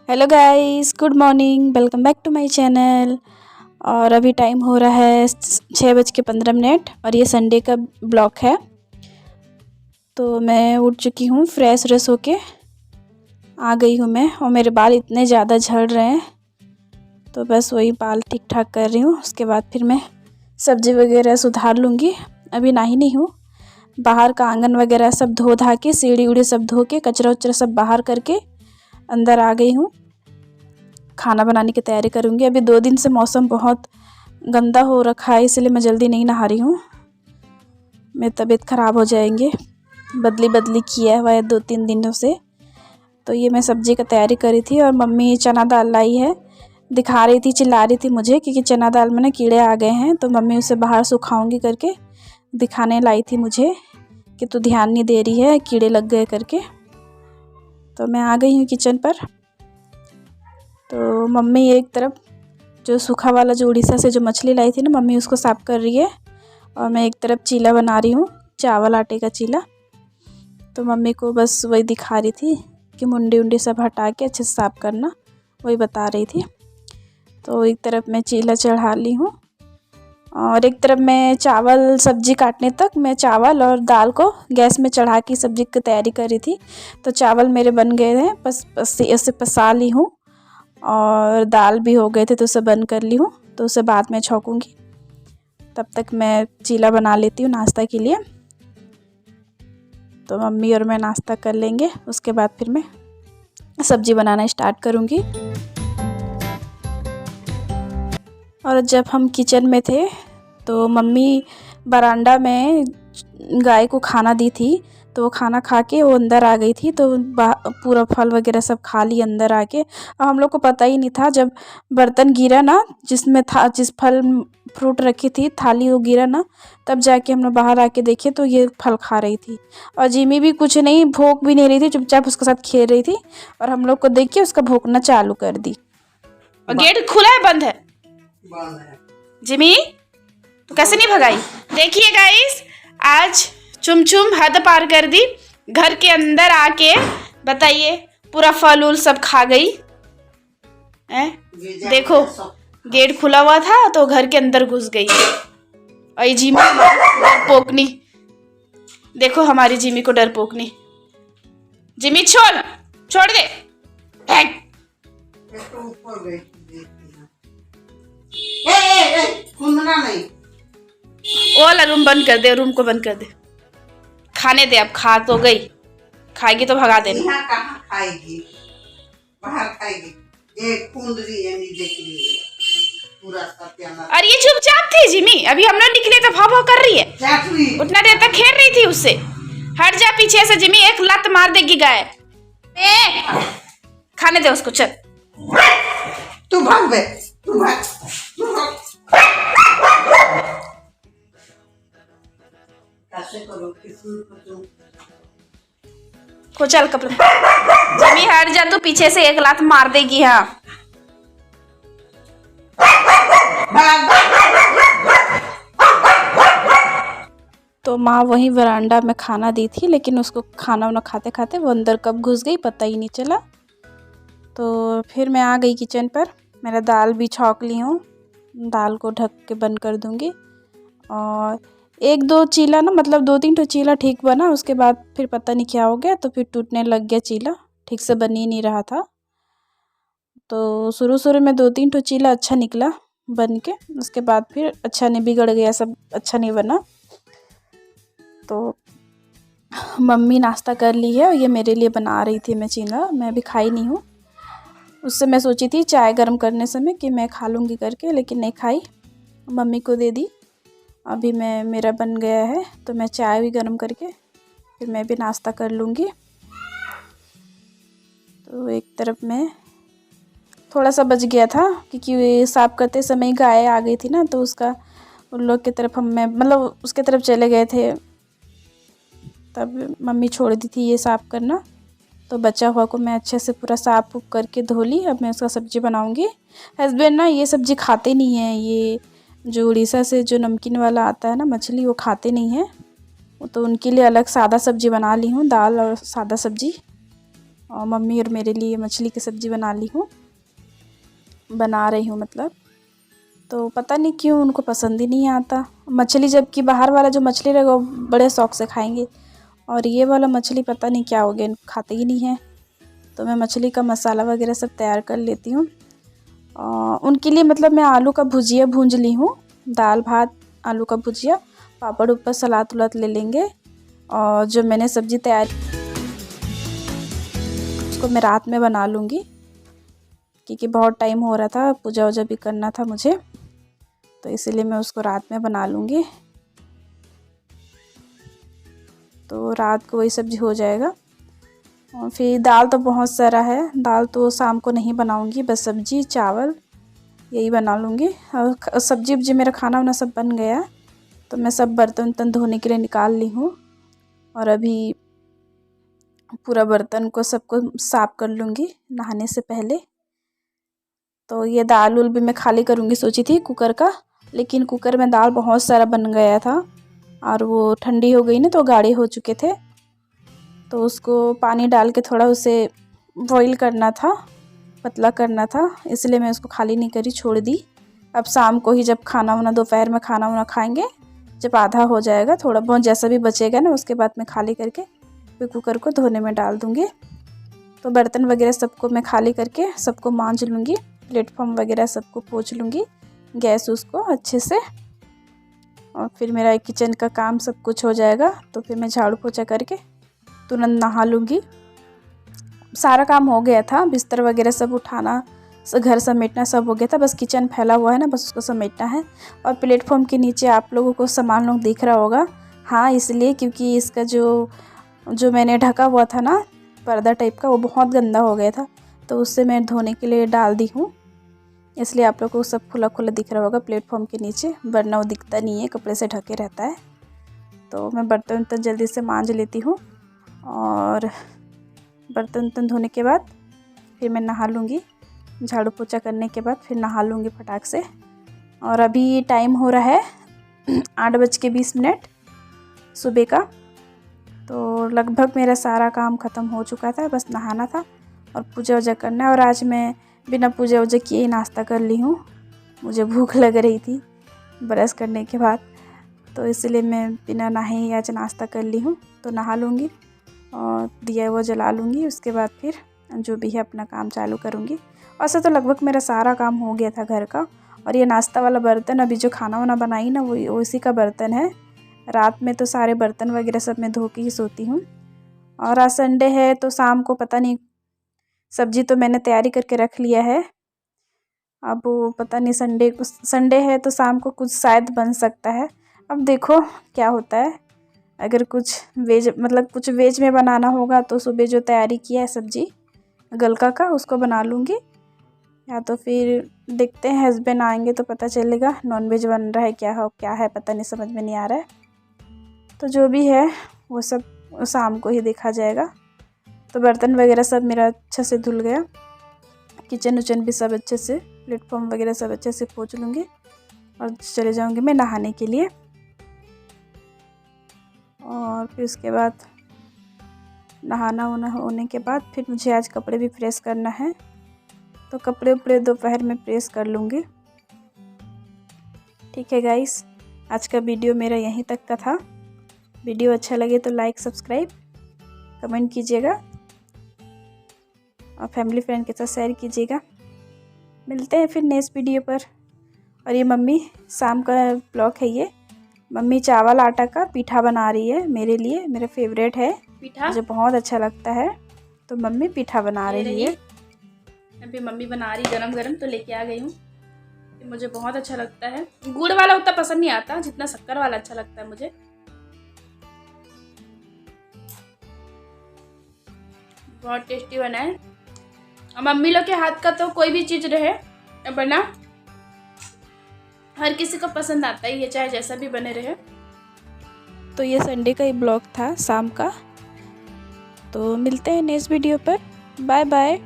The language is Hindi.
Hello guys, good morning. Welcome back to my channel. और अभी टाइम हो रहा है 6:15 और ये संडे का ब्लॉग है। तो मैं उठ चुकी हूँ, फ्रेश व्रेश होके आ गई हूँ मैं। और मेरे बाल इतने ज़्यादा झड़ रहे हैं, तो बस वही बाल ठीक ठाक कर रही हूँ। उसके बाद फिर मैं सब्ज़ी वगैरह सुधार लूँगी। अभी नहाई नहीं हूँ। बाहर का आंगन वगैरह सब धो धा के, सीढ़ी उड़ी सब धो के, कचरा उचरा सब बाहर करके अंदर आ गई हूँ। खाना बनाने की तैयारी करूँगी। अभी 2 दिन से मौसम बहुत गंदा हो रखा है, इसलिए मैं जल्दी नहीं नहा रही हूँ। मेरी तबीयत ख़राब हो जाएंगे। बदली बदली किया हुआ है 2-3 दिनों से। तो ये मैं सब्ज़ी का तैयारी करी थी और मम्मी चना दाल लाई है। दिखा रही थी, चिल्ला रही थी मुझे क्योंकि चना दाल में ना कीड़े आ गए हैं। तो मम्मी उसे बाहर सुखाऊंगी करके दिखाने लाई थी मुझे कि तू ध्यान नहीं दे रही है, कीड़े लग गए करके। तो मैं आ गई हूँ किचन पर। तो मम्मी एक तरफ जो सूखा वाला जो उड़ीसा से जो मछली लाई थी ना, मम्मी उसको साफ़ कर रही है। और मैं एक तरफ चीला बना रही हूँ, चावल आटे का चीला। तो मम्मी को बस वही दिखा रही थी कि मुंडी उंडी सब हटा के अच्छे से साफ़ करना, वही बता रही थी। तो एक तरफ मैं चीला चढ़ा ली हूँ और एक तरफ मैं चावल सब्ज़ी काटने तक मैं चावल और दाल को गैस में चढ़ा के सब्ज़ी की तैयारी कर रही थी। तो चावल मेरे बन गए हैं, बस ऐसे पसा ली हूँ। और दाल भी हो गए थे तो उसे बंद कर ली हूँ। तो उसे बाद में छौंकूँगी। तब तक मैं चीला बना लेती हूँ नाश्ता के लिए। तो मम्मी और मैं नाश्ता कर लेंगे, उसके बाद फिर मैं सब्ज़ी बनाना स्टार्ट करूँगी। और जब हम किचन में थे तो मम्मी बरामदा में गाय को खाना दी थी। तो वो खाना खा के वो अंदर आ गई थी। तो पूरा फल वगैरह सब खा ली अंदर आके। और हम लोग को पता ही नहीं था, जब बर्तन गिरा ना, जिसमें था जिस फल फ्रूट रखी थी थाली, वो गिरा ना, तब जाके हम लोग बाहर आके देखे तो ये फल खा रही थी। और जिमी भी कुछ नहीं, भूख भी नहीं रही थी, चुपचाप उसके साथ खेल रही थी। और हम लोग को देख के उसका भौंकना चालू कर दी। और गेट खुला है बंद है? बंद है। जिमी तो कैसे नहीं भगाई? देखिए गाइस, आज चुम चुम हद पार कर दी। घर के अंदर आके बताइए, पूरा फल उल सब खा गई है। देखो, गेट खुला हुआ था तो घर के अंदर घुस गई। और ये जिमी डरपोकनी, देखो हमारी जिमी को डरपोकनी। जिमी छोड़ दे। नहीं, वो वाला रूम बंद कर दे, रूम को बंद कर दे। खाने दे, अब खा तो गई, खाएगी तो भगा देना। यहाँ कहाँ खाएगी, बाहर खाएगी। एक कुंडली है नीचे की, पूरा सत्यानाश। और ये चुपचाप थी जिमी, अभी हम लोग निकले तो भाव भाव कर रही है। उतना देर तक खेल रही थी उससे। हट जा पीछे से जिमी, एक लत मार देगी गाय। खाने दे उसको, चल तू भाग बे, तू भाग। को चल कपड़े। जिमी हट जा, तू पीछे से एक लात मार देगी। हाँ तो माँ वहीं वरांडा में खाना दी थी, लेकिन उसको खाना वाना खाते खाते वो अंदर कब घुस गई पता ही नहीं चला। तो फिर मैं आ गई किचन पर। मेरा दाल भी छौंक ली हूँ, दाल को ढक के बंद कर दूँगी। और 1-2 चीला ना, मतलब 2-3 तो चीला ठीक बना, उसके बाद फिर पता नहीं क्या हो गया, तो फिर टूटने लग गया चीला, ठीक से बन ही नहीं रहा था। तो शुरू में 2-3 तो चीला अच्छा निकला बन के, उसके बाद फिर अच्छा नहीं, बिगड़ गया सब, अच्छा नहीं बना। तो मम्मी नाश्ता कर ली है और ये मेरे लिए बना रही थी मैं चीला, मैं अभी खाई नहीं हूँ। उससे मैं सोची थी चाय गर्म करने समय कि मैं खा लूँगी करके, लेकिन नहीं खाई, मम्मी को दे दी। अभी मेरा बन गया है तो मैं चाय भी गर्म करके फिर मैं भी नाश्ता कर लूँगी। तो एक तरफ में थोड़ा सा बच गया था क्योंकि साफ़ करते समय गाय आ गई थी ना, तो उसका उन लोग की तरफ मतलब उसके तरफ चले गए थे, तब मम्मी छोड़ दी थी ये साफ़ करना। तो बचा हुआ को मैं अच्छे से पूरा साफ़ करके धो ली। अब मैं उसका सब्ज़ी बनाऊँगी। हस्बैंड ना ये सब्ज़ी खाते नहीं हैं, ये जो उड़ीसा से जो नमकीन वाला आता है ना मछली, वो खाते नहीं हैं। तो उनके लिए अलग सादा सब्ज़ी बना ली हूँ, दाल और सादा सब्ज़ी। और मम्मी और मेरे लिए मछली की सब्ज़ी बना रही हूँ मतलब। तो पता नहीं क्यों उनको पसंद ही नहीं आता मछली, जबकि बाहर वाला जो मछली रहेगा वो बड़े शौक से खाएंगे, और ये वाला मछली पता नहीं क्या हो गया, इनको खाते ही नहीं है। तो मैं मछली का मसाला वगैरह सब तैयार कर लेती हूँ। उनके लिए मतलब मैं आलू का भुजिया भूंज ली हूँ, दाल भात आलू का भुजिया, पापड़ ऊपर सलाद उलाद ले लेंगे। और जो मैंने सब्ज़ी तैयार उसको मैं रात में बना लूँगी, क्योंकि बहुत टाइम हो रहा था, पूजा वूजा भी करना था मुझे, तो इसीलिए मैं उसको रात में बना लूँगी। तो रात को वही सब्ज़ी हो जाएगा। और फिर दाल तो बहुत सारा है, दाल तो शाम को नहीं बनाऊँगी, बस सब्ज़ी चावल यही बना लूँगी। और सब्ज़ी उब्जी मेरा खाना वाना सब बन गया, तो मैं सब बर्तन वर्तन धोने के लिए निकाल ली हूँ। और अभी पूरा बर्तन को सबको साफ़ कर लूँगी नहाने से पहले। तो ये दाल उल भी मैं खाली करूँगी सोची थी कुकर का, लेकिन कुकर में दाल बहुत सारा बन गया था और वो ठंडी हो गई ना, तो गाढ़े हो चुके थे। तो उसको पानी डाल के थोड़ा उसे बॉईल करना था, पतला करना था, इसलिए मैं उसको खाली नहीं करी, छोड़ दी। अब शाम को ही जब खाना वाना दोपहर में खाना वाना खाएंगे, जब आधा हो जाएगा थोड़ा बहुत जैसा भी बचेगा ना, उसके बाद मैं खाली करके फिर कुकर को धोने में डाल दूँगी। तो बर्तन वगैरह सबको मैं खाली करके सबको मांज लूँगी, प्लेटफॉर्म वगैरह सबको पोंछ लूँगी, गैस उसको अच्छे से। और फिर मेरा किचन का काम सब कुछ हो जाएगा, तो फिर मैं झाड़ू पोछा करके तुरंत नहा लूँगी। सारा काम हो गया था, बिस्तर वगैरह सब उठाना, घर समेटना सब हो गया था, बस किचन फैला हुआ है ना, बस उसको समेटना है। और प्लेटफॉर्म के नीचे आप लोगों को सामान लोग दिख रहा होगा, हाँ इसलिए क्योंकि इसका जो मैंने ढका हुआ था ना पर्दा टाइप का, वो बहुत गंदा हो गया था, तो उससे मैं धोने के लिए डाल दी हूँ, इसलिए आप लोगों को सब खुला खुला दिख रहा होगा प्लेटफॉर्म के नीचे, वरना वो दिखता नहीं है, कपड़े से ढके रहता है। तो मैं बर्तन वर्तन जल्दी से मांज लेती हूँ, और बर्तन वर्तन धोने के बाद फिर मैं नहा लूँगी, झाड़ू पोछा करने के बाद फिर नहा लूँगी फटाक से। और अभी टाइम हो रहा है 8:20 सुबह का, तो लगभग मेरा सारा काम ख़त्म हो चुका था, बस नहाना था और पूजा वूजा करना है। और आज मैं बिना पूजा वूजा किए ही नाश्ता कर ली हूँ, मुझे भूख लग रही थी ब्रश करने के बाद, तो इसलिए मैं बिना नहाए ही आज नाश्ता कर ली हूँ। तो नहा लूँगी और दिया वो जला लूँगी, उसके बाद फिर जो भी है अपना काम चालू करूँगी। वैसे तो लगभग मेरा सारा काम हो गया था घर का। और ये नाश्ता वाला बर्तन, अभी जो खाना वाना बनाई ना, वो उसी का बर्तन है। रात में तो सारे बर्तन वगैरह सब मैं धो के ही सोती हूँ। और आज संडे है, तो शाम को पता नहीं, सब्जी तो मैंने तैयारी करके रख लिया है, अब वो पता नहीं संडे है तो शाम को कुछ शायद बन सकता है, अब देखो क्या होता है। अगर कुछ वेज में बनाना होगा तो सुबह जो तैयारी किया है सब्जी गलका का, उसको बना लूँगी, या तो फिर देखते हैं हस्बैंड आएंगे तो पता चलेगा नॉनवेज बन रहा है क्या है पता नहीं, समझ में नहीं आ रहा है। तो जो भी है वो सब शाम को ही देखा जाएगा। तो बर्तन वगैरह सब मेरा अच्छा से धुल गया, किचन उचन भी सब अच्छे से, प्लेटफॉर्म वगैरह सब अच्छे से पोंछ लूँगी और चले जाऊँगी मैं नहाने के लिए। और फिर उसके बाद नहाना होने के बाद फिर मुझे आज कपड़े भी प्रेस करना है, तो कपड़े उपड़े दोपहर में प्रेस कर लूँगी। ठीक है गाइस, आज का वीडियो मेरा यहीं तक का था। वीडियो अच्छा लगे तो लाइक सब्सक्राइब कमेंट कीजिएगा और फैमिली फ्रेंड के साथ शेयर कीजिएगा। मिलते हैं फिर नेक्स्ट वीडियो पर। और ये मम्मी शाम का ब्लॉग है, ये मम्मी चावल आटा का पीठा बना रही है मेरे लिए, मेरा फेवरेट है पीठा, मुझे बहुत अच्छा लगता है, तो मम्मी पीठा बना रही है। अभी मम्मी बना रही गरम गरम, तो लेके आ गई हूँ, मुझे बहुत अच्छा लगता है। गुड़ वाला उतना पसंद नहीं आता जितना शक्कर वाला अच्छा लगता है मुझे। बहुत टेस्टी बना है, और मम्मी लोग के हाथ का तो कोई भी चीज़ रहे बना, हर किसी को पसंद आता है, ये चाहे जैसा भी बने रहे। तो ये संडे का ही ब्लॉग था शाम का, तो मिलते हैं नेक्स्ट वीडियो पर। Bye bye.